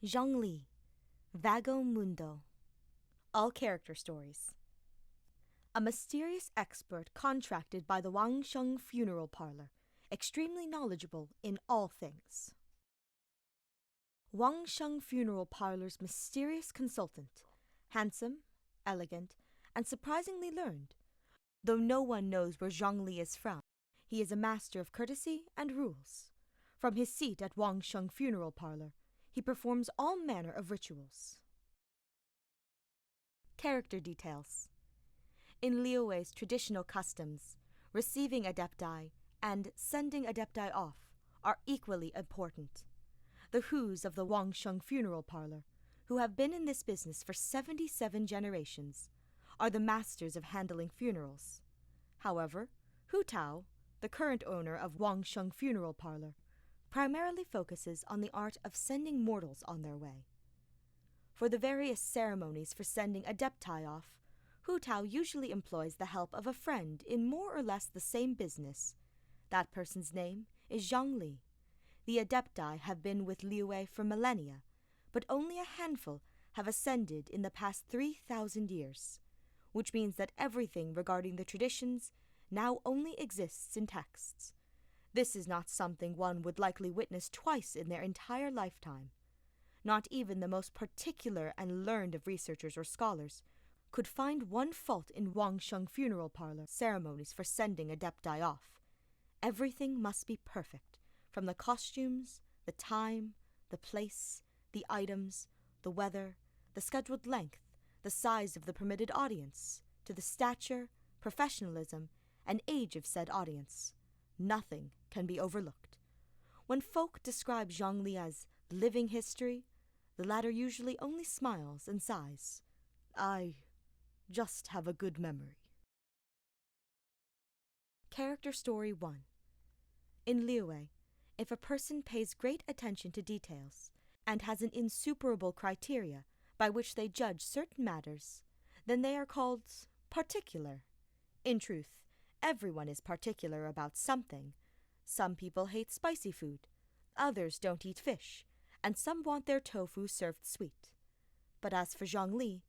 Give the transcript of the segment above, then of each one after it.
Zhongli, Vago Mundo. All character stories. A mysterious expert contracted by the Wangsheng funeral parlor, extremely knowledgeable in all things. Wangsheng funeral parlor's mysterious consultant, handsome, elegant, and surprisingly learned. Though no one knows where Zhongli is from, he is a master of courtesy and rules. From his seat at Wangsheng funeral parlor, he performs all manner of rituals. Character details. In Liyue's traditional customs, receiving adepti and sending adepti off are equally important. The Hus of the Wangsheng funeral parlor, who have been in this business for 77 generations, are the masters of handling funerals. However, Hu Tao, the current owner of Wangsheng funeral parlor, primarily focuses on the art of sending mortals on their way. For the various ceremonies for sending adepti off, Hu Tao usually employs the help of a friend in more or less the same business. That person's name is Zhongli. The adepti have been with Liyue for millennia, but only a handful have ascended in the past 3,000 years, which means that everything regarding the traditions now only exists in texts. This is not something one would likely witness twice in their entire lifetime. Not even the most particular and learned of researchers or scholars could find one fault in Wangsheng funeral parlor ceremonies for sending adepti off. Everything must be perfect, from the costumes, the time, the place, the items, the weather, the scheduled length, the size of the permitted audience, to the stature, professionalism, and age of said audience. Nothing can be overlooked. When folk describe Zhongli as living history, the latter usually only smiles and sighs. I just have a good memory. Character Story 1. In Liyue, if a person pays great attention to details and has an insuperable criteria by which they judge certain matters, then they are called particular. In truth, everyone is particular about something. Some people hate spicy food, others don't eat fish, and some want their tofu served sweet. But as for Zhongli,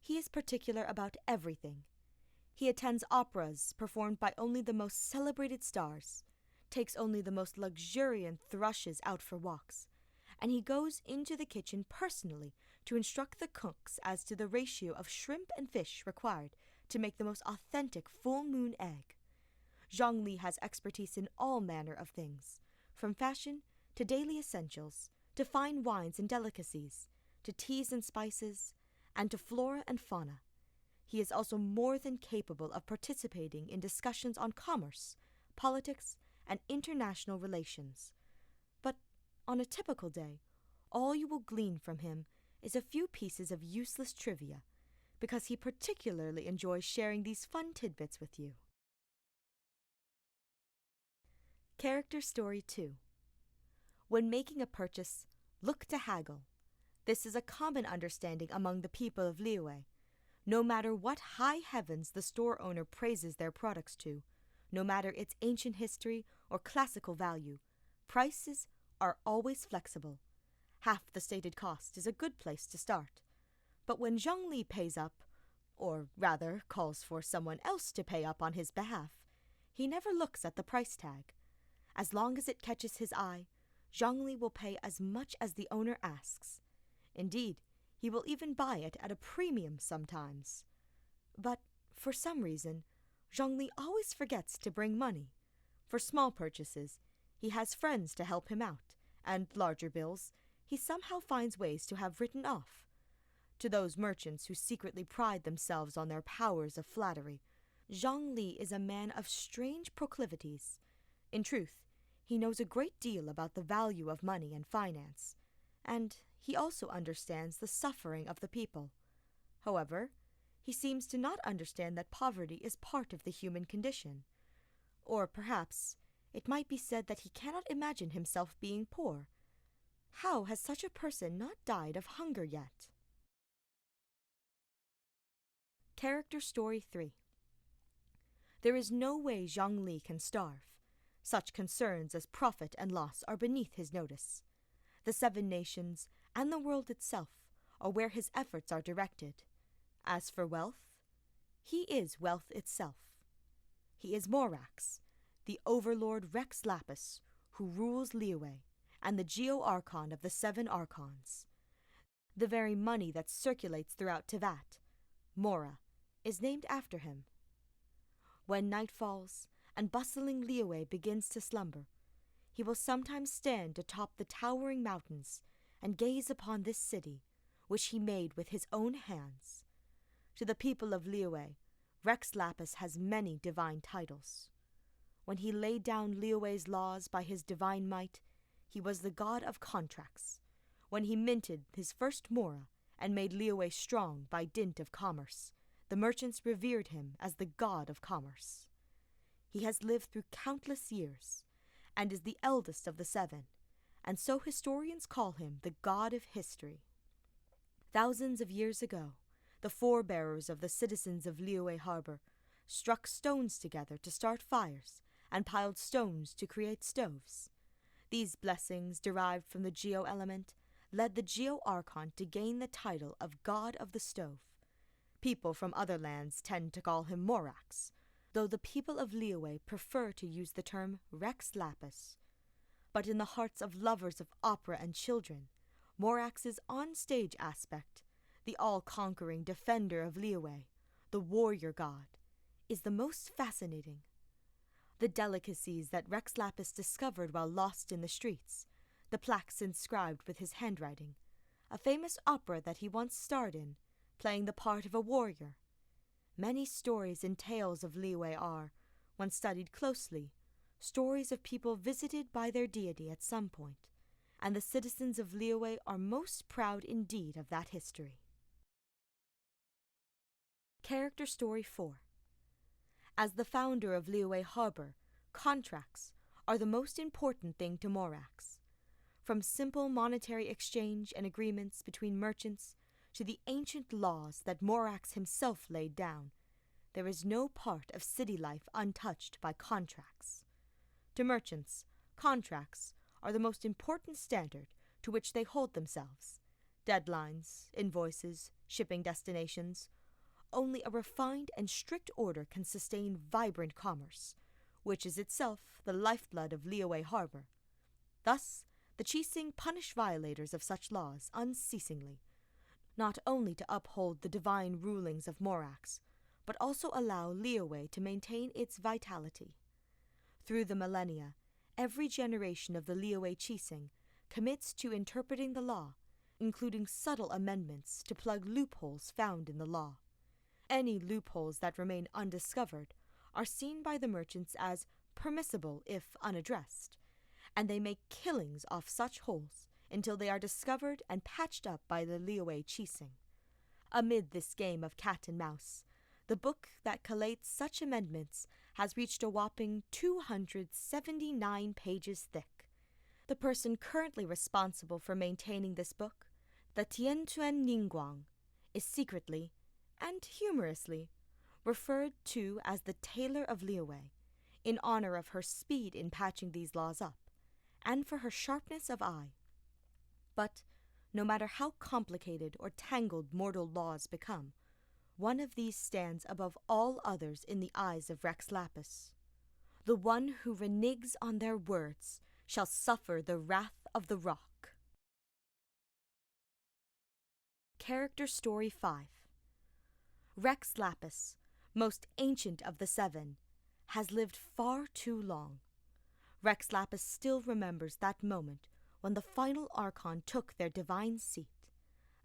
he is particular about everything. He attends operas performed by only the most celebrated stars, takes only the most luxuriant thrushes out for walks, and he goes into the kitchen personally to instruct the cooks as to the ratio of shrimp and fish required to make the most authentic full moon egg. Zhongli has expertise in all manner of things, from fashion to daily essentials, to fine wines and delicacies, to teas and spices, and to flora and fauna. He is also more than capable of participating in discussions on commerce, politics, and international relations. But on a typical day, all you will glean from him is a few pieces of useless trivia, because he particularly enjoys sharing these fun tidbits with you. Character Story 2. When making a purchase, look to haggle. This is a common understanding among the people of Liyue. No matter what high heavens the store owner praises their products to, no matter its ancient history or classical value, prices are always flexible. Half the stated cost is a good place to start. But when Zhongli pays up, or rather calls for someone else to pay up on his behalf, he never looks at the price tag. As long as it catches his eye, Zhongli will pay as much as the owner asks. Indeed, he will even buy it at a premium sometimes. But for some reason, Zhongli always forgets to bring money. For small purchases, he has friends to help him out, and larger bills he somehow finds ways to have written off. To those merchants who secretly pride themselves on their powers of flattery, Zhongli is a man of strange proclivities. In truth, he knows a great deal about the value of money and finance, and he also understands the suffering of the people. However, he seems to not understand that poverty is part of the human condition. Or perhaps it might be said that he cannot imagine himself being poor. How has such a person not died of hunger yet? Character Story 3. There is no way Zhongli can starve. Such concerns as profit and loss are beneath his notice. The 7 nations, and the world itself are where his efforts are directed. As for wealth, he is wealth itself. He is Morax, the overlord Rex Lapis, who rules Liyue, and the Geo-Archon of the 7 Archons. The very money that circulates throughout Tevat, Mora, is named after him. When night falls and bustling Liyue begins to slumber, he will sometimes stand atop the towering mountains and gaze upon this city, which he made with his own hands. To the people of Liyue, Rex Lapis has many divine titles. When he laid down Liyue's laws by his divine might, he was the god of contracts. When he minted his first Mora and made Liyue strong by dint of commerce, the merchants revered him as the god of commerce. He has lived through countless years, and is the eldest of the 7, and so historians call him the god of history. Thousands of years ago, the forebearers of the citizens of Liyue Harbor struck stones together to start fires and piled stones to create stoves. These blessings, derived from the Geo-element, led the Geo-Archon to gain the title of God of the Stove. People from other lands tend to call him Morax, though the people of Liyue prefer to use the term Rex Lapis. But in the hearts of lovers of opera and children, Morax's on-stage aspect, the all-conquering defender of Liyue, the warrior god, is the most fascinating. The delicacies that Rex Lapis discovered while lost in the streets, the plaques inscribed with his handwriting, a famous opera that he once starred in, playing the part of a warrior. Many stories and tales of Liyue are, when studied closely, stories of people visited by their deity at some point, and the citizens of Liyue are most proud indeed of that history. Character Story 4. As the founder of Liyue Harbor, contracts are the most important thing to Morax. From simple monetary exchange and agreements between merchants to the ancient laws that Morax himself laid down, there is no part of city life untouched by contracts. To merchants, contracts are the most important standard to which they hold themselves. Deadlines, invoices, shipping destinations. Only a refined and strict order can sustain vibrant commerce, which is itself the lifeblood of Liyue Harbor. Thus, the Qixing punish violators of such laws unceasingly, not only to uphold the divine rulings of Morax, but also allow Liyue to maintain its vitality. Through the millennia, every generation of the Liyue Qixing commits to interpreting the law, including subtle amendments to plug loopholes found in the law. Any loopholes that remain undiscovered are seen by the merchants as permissible if unaddressed, and they make killings off such holes until they are discovered and patched up by the Liyue Qixing. Amid this game of cat and mouse, the book that collates such amendments has reached a whopping 279 pages thick. The person currently responsible for maintaining this book, the Tiantuan Ningguang, is secretly and humorously referred to as the Tailor of Liyue, in honor of her speed in patching these laws up, and for her sharpness of eye. But no matter how complicated or tangled mortal laws become, one of these stands above all others in the eyes of Rex Lapis. The one who reneges on their words shall suffer the wrath of the rock. Character Story 5. Rex Lapis, most ancient of the 7, has lived far too long. Rex Lapis still remembers that moment when the final Archon took their divine seat,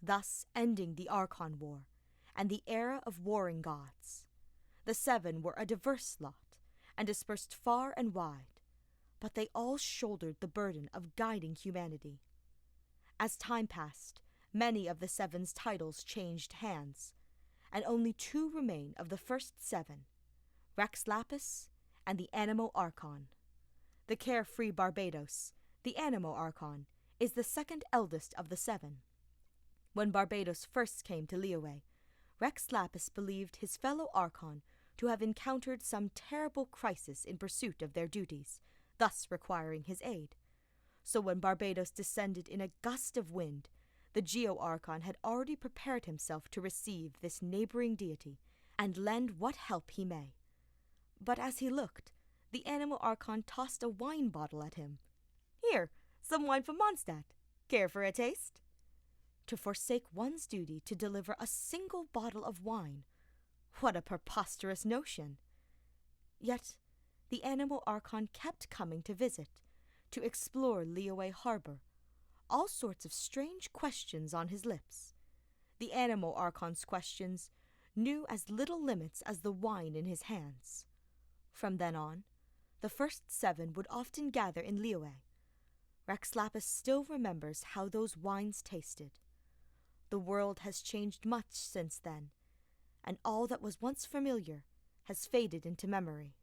thus ending the Archon War and the era of warring gods. The 7 were a diverse lot and dispersed far and wide, but they all shouldered the burden of guiding humanity. As time passed, many of the 7's titles changed hands, and only 2 remain of the first 7, Rex Lapis and the Animo Archon. The carefree Barbados, the Animo Archon, is the second eldest of the 7. When Barbados first came to Liyue, Rex Lapis believed his fellow Archon to have encountered some terrible crisis in pursuit of their duties, thus requiring his aid. So when Barbados descended in a gust of wind, The Geo-Archon had already prepared himself to receive this neighboring deity and lend what help he may. But as he looked, the Animal Archon tossed a wine bottle at him. "Here, some wine from Mondstadt. Care for a taste?" To forsake one's duty to deliver a single bottle of wine. What a preposterous notion! Yet, the Animal Archon kept coming to visit, to explore Liyue Harbor, all sorts of strange questions on his lips. The Animal Archon's questions knew as little limits as the wine in his hands. From then on, the first 7 would often gather in Liyue. Rex Lapis still remembers how those wines tasted. The world has changed much since then, and all that was once familiar has faded into memory.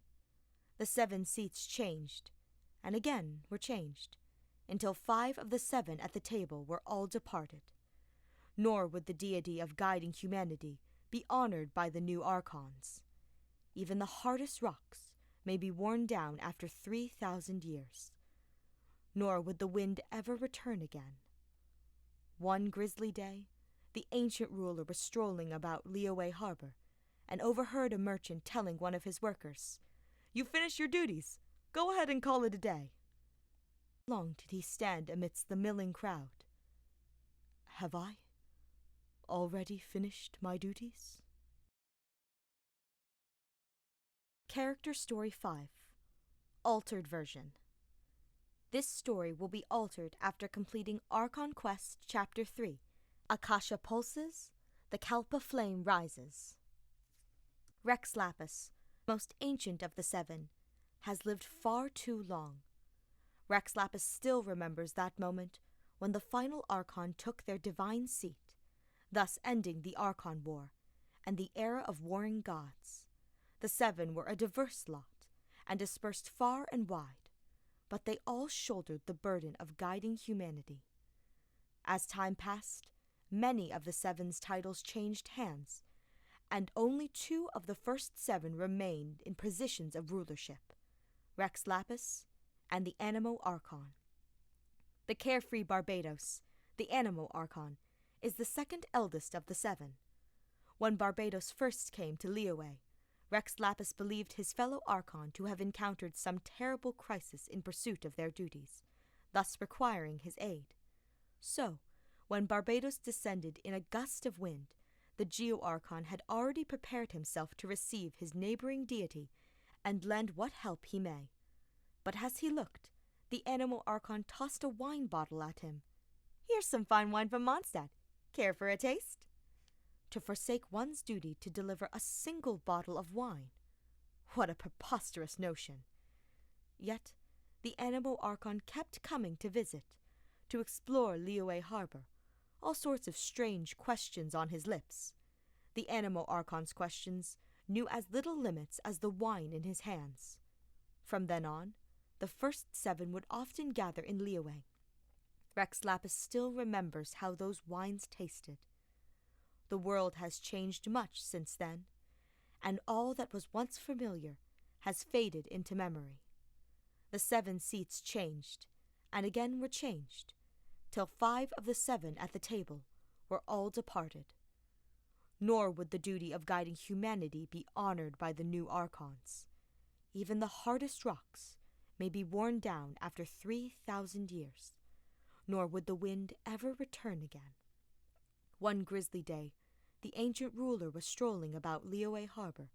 The 7 seats changed, and again were changed, until 5 of the 7 at the table were all departed. Nor would the deity of guiding humanity be honored by the new archons. Even the hardest rocks may be worn down after 3,000 years. Nor would the wind ever return again. One grisly day, the ancient ruler was strolling about Liyue Harbor and overheard a merchant telling one of his workers, "You finished your duties. Go ahead and call it a day." Long did he stand amidst the milling crowd. "Have I already finished my duties?" Character Story 5. Altered Version. This story will be altered after completing Archon Quest Chapter 3, Akasha Pulses, the Kalpa Flame Rises. Rex Lapis, most ancient of the 7, has lived far too long. Rex Lapis still remembers that moment when the final Archon took their divine seat, thus ending the Archon War and the era of warring gods. The 7 were a diverse lot and dispersed far and wide, but they all shouldered the burden of guiding humanity. As time passed, many of the 7's titles changed hands, and only 2 of the first 7 remained in positions of rulership, Rex Lapis and the Animo Archon. The carefree Barbados, the Animo Archon, is the second eldest of the 7. When Barbados first came to Liyue, Rex Lapis believed his fellow Archon to have encountered some terrible crisis in pursuit of their duties, thus requiring his aid. So, when Barbados descended in a gust of wind, the Geo-Archon had already prepared himself to receive his neighboring deity and lend what help he may. But as he looked, the Animal Archon tossed a wine bottle at him. "Here's some fine wine from Mondstadt. Care for a taste?" To forsake one's duty to deliver a single bottle of wine. What a preposterous notion! Yet, the Animal Archon kept coming to visit, to explore Liyue Harbor, all sorts of strange questions on his lips. The Animal Archon's questions knew as little limits as the wine in his hands. From then on, the first 7 would often gather in Liyue. Rex Lapis still remembers how those wines tasted. The world has changed much since then, and all that was once familiar has faded into memory. The 7 seats changed, and again were changed, till 5 of the 7 at the table were all departed. Nor would the duty of guiding humanity be honored by the new Archons. Even the hardest rocks may be worn down after 3,000 years, nor would the wind ever return again. One grisly day, the ancient ruler was strolling about Liyue Harbor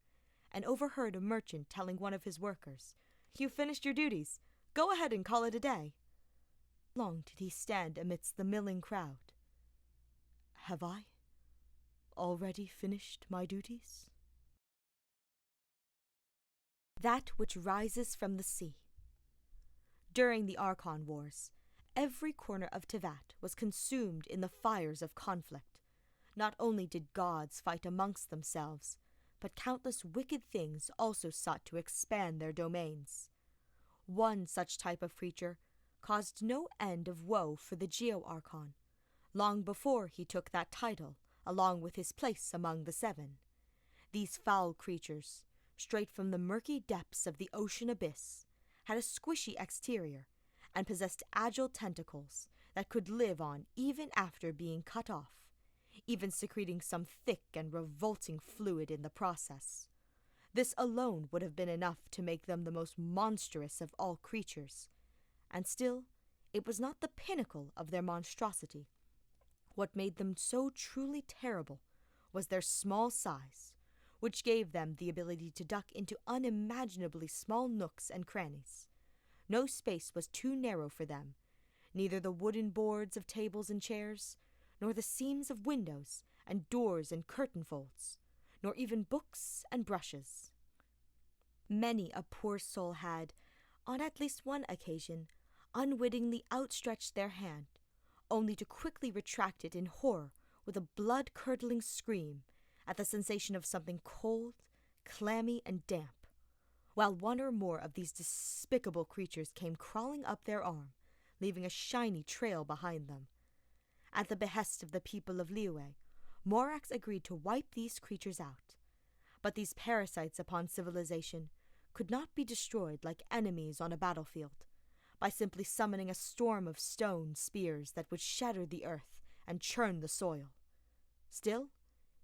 and overheard a merchant telling one of his workers, "You finished your duties. Go ahead and call it a day." Long did he stand amidst the milling crowd. "Have I already finished my duties?" That which rises from the sea. During the Archon Wars, every corner of Tevat was consumed in the fires of conflict. Not only did gods fight amongst themselves, but countless wicked things also sought to expand their domains. One such type of creature caused no end of woe for the Geo-Archon, long before he took that title, along with his place among the 7. These foul creatures, straight from the murky depths of the ocean abyss, had a squishy exterior, and possessed agile tentacles that could live on even after being cut off, even secreting some thick and revolting fluid in the process. This alone would have been enough to make them the most monstrous of all creatures, and still it was not the pinnacle of their monstrosity. What made them so truly terrible was their small size, which gave them the ability to duck into unimaginably small nooks and crannies. No space was too narrow for them, neither the wooden boards of tables and chairs, nor the seams of windows and doors and curtain folds, nor even books and brushes. Many a poor soul had, on at least one occasion, unwittingly outstretched their hand, only to quickly retract it in horror with a blood-curdling scream at the sensation of something cold, clammy, and damp, while one or more of these despicable creatures came crawling up their arm, leaving a shiny trail behind them. At the behest of the people of Liyue, Morax agreed to wipe these creatures out, but these parasites upon civilization could not be destroyed like enemies on a battlefield, by simply summoning a storm of stone spears that would shatter the earth and churn the soil. Still,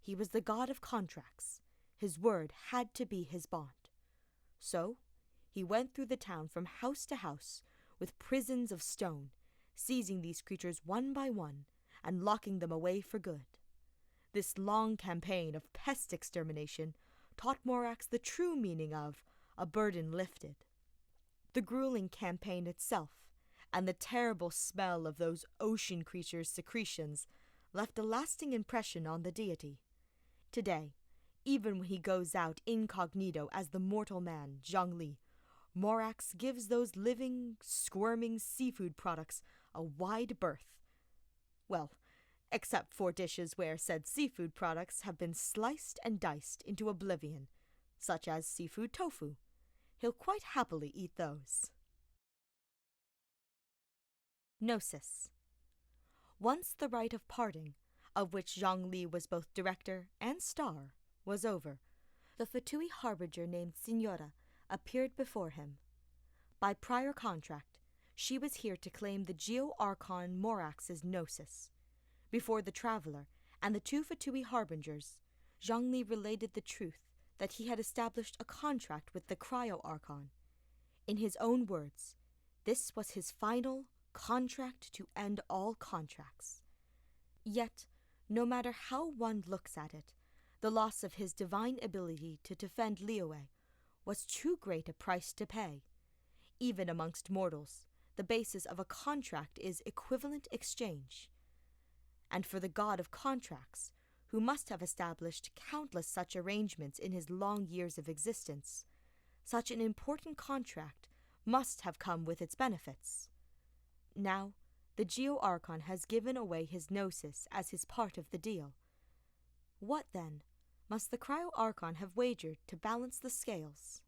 he was the god of contracts. His word had to be his bond. So, he went through the town from house to house with prisons of stone, seizing these creatures one by one and locking them away for good. This long campaign of pest extermination taught Morax the true meaning of a burden lifted. The grueling campaign itself, and the terrible smell of those ocean creatures' secretions, left a lasting impression on the deity. Today, even when he goes out incognito as the mortal man, Zhongli, Morax gives those living, squirming seafood products a wide berth. Well, except for dishes where said seafood products have been sliced and diced into oblivion, such as seafood tofu. He'll quite happily eat those. Gnosis. Once the rite of parting, of which Zhongli was both director and star, was over, the Fatui harbinger named Signora appeared before him. By prior contract, she was here to claim the Geo-Archon Morax's Gnosis. Before the traveler and the two Fatui harbingers, Zhongli related the truth that he had established a contract with the Cryo-Archon. In his own words, this was his final contract to end all contracts. Yet, no matter how one looks at it, the loss of his divine ability to defend Liyue was too great a price to pay. Even amongst mortals, the basis of a contract is equivalent exchange. And for the god of contracts, who must have established countless such arrangements in his long years of existence, such an important contract must have come with its benefits. Now, the Geo-Archon has given away his Gnosis as his part of the deal. What, then, must the Cryo-Archon have wagered to balance the scales?